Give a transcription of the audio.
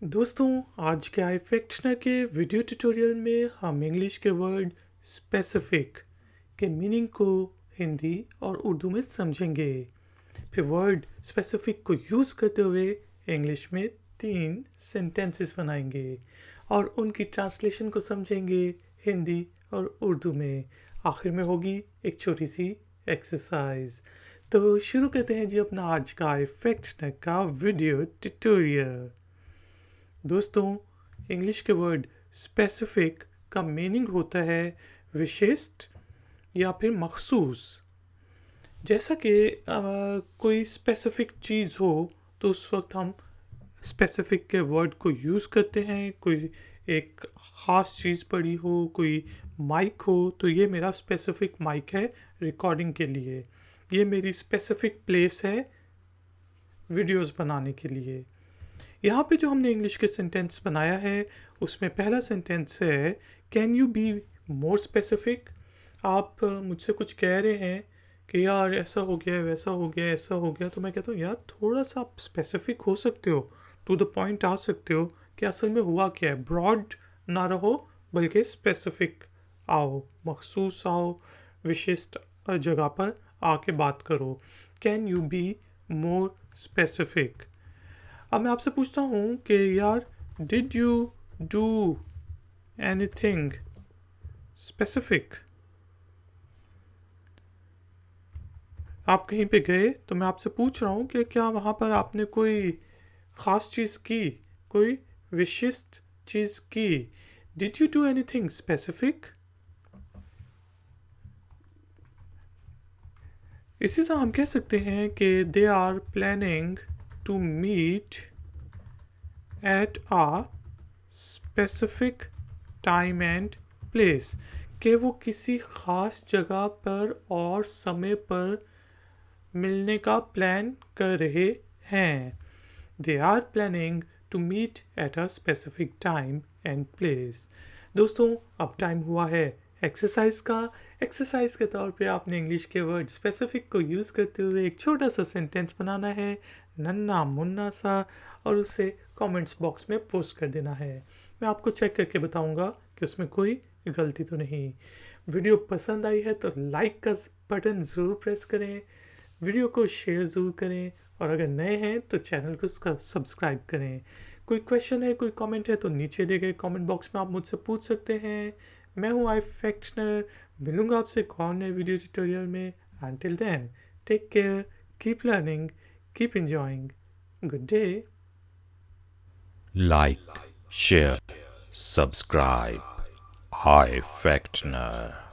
दोस्तों, आज के इफेक्टनर के वीडियो ट्यूटोरियल में हम इंग्लिश के वर्ड स्पेसिफिक के मीनिंग को हिंदी और उर्दू में समझेंगे। फिर वर्ड स्पेसिफिक को यूज़ करते हुए इंग्लिश में 3 सेंटेंसेस बनाएंगे और उनकी ट्रांसलेशन को समझेंगे हिंदी और उर्दू में। आखिर में होगी एक छोटी सी एक्सरसाइज। तो शुरू करते हैं जी अपना आज का इफेक्टनर का वीडियो ट्यूटोरियल। दोस्तों, इंग्लिश के वर्ड स्पेसिफिक का मीनिंग होता है विशिष्ट या फिर मखसूस। जैसा कि कोई स्पेसिफिक चीज़ हो तो उस वक्त हम स्पेसिफिक के वर्ड को यूज़ करते हैं। कोई एक ख़ास चीज़ पड़ी हो, कोई माइक हो, तो ये मेरा स्पेसिफिक माइक है रिकॉर्डिंग के लिए। ये मेरी स्पेसिफिक प्लेस है वीडियोस बनाने के लिए। यहाँ पे जो हमने इंग्लिश के सेंटेंस बनाया है उसमें पहला सेंटेंस है can you be more specific. आप मुझसे कुछ कह रहे हैं कि यार ऐसा हो गया, वैसा हो गया, ऐसा हो गया, तो मैं कहता हूँ यार थोड़ा सा आप स्पेसिफिक हो सकते हो, टू द पॉइंट आ सकते हो कि असल में हुआ क्या है। ब्रॉड ना रहो बल्कि स्पेसिफिक आओ, मखसूस आओ, विशिष्ट जगह पर आके बात करो। Can you be more specific. अब मैं आपसे पूछता हूँ कि यार did you do anything specific. आप कहीं पे गए तो मैं आपसे पूछ रहा हूँ कि क्या वहाँ पर आपने कोई ख़ास चीज़ की, कोई विशिष्ट चीज़ की। Did you do anything specific. इसी तरह हम कह सकते हैं कि they are planning to meet at a specific time and place, कि वो किसी ख़ास जगह पर और समय पर मिलने का प्लान कर रहे हैं। They are planning to meet at a specific time and place. दोस्तों, अब टाइम हुआ है एक्सरसाइज का। एक्सरसाइज के तौर पे आपने इंग्लिश के वर्ड स्पेसिफिक को यूज़ करते हुए एक छोटा सा सेंटेंस बनाना है, नन्ना मुन्ना सा, और उसे कमेंट्स बॉक्स में पोस्ट कर देना है। मैं आपको चेक करके बताऊंगा कि उसमें कोई गलती तो नहीं। वीडियो पसंद आई है तो लाइक का बटन ज़रूर प्रेस करें, वीडियो को शेयर ज़रूर करें, और अगर नए हैं तो चैनल को सब्सक्राइब करें। कोई क्वेश्चन है, कोई कमेंट है तो नीचे दिए गए कमेंट बॉक्स में आप मुझसे पूछ सकते हैं। मैं हूँ इफेक्टनर, मिलूंगा आपसे एक और नए वीडियो ट्यूटोरियल में। Until then, take care, keep learning, keep enjoying. Good day. Like, share, subscribe. Ifactner.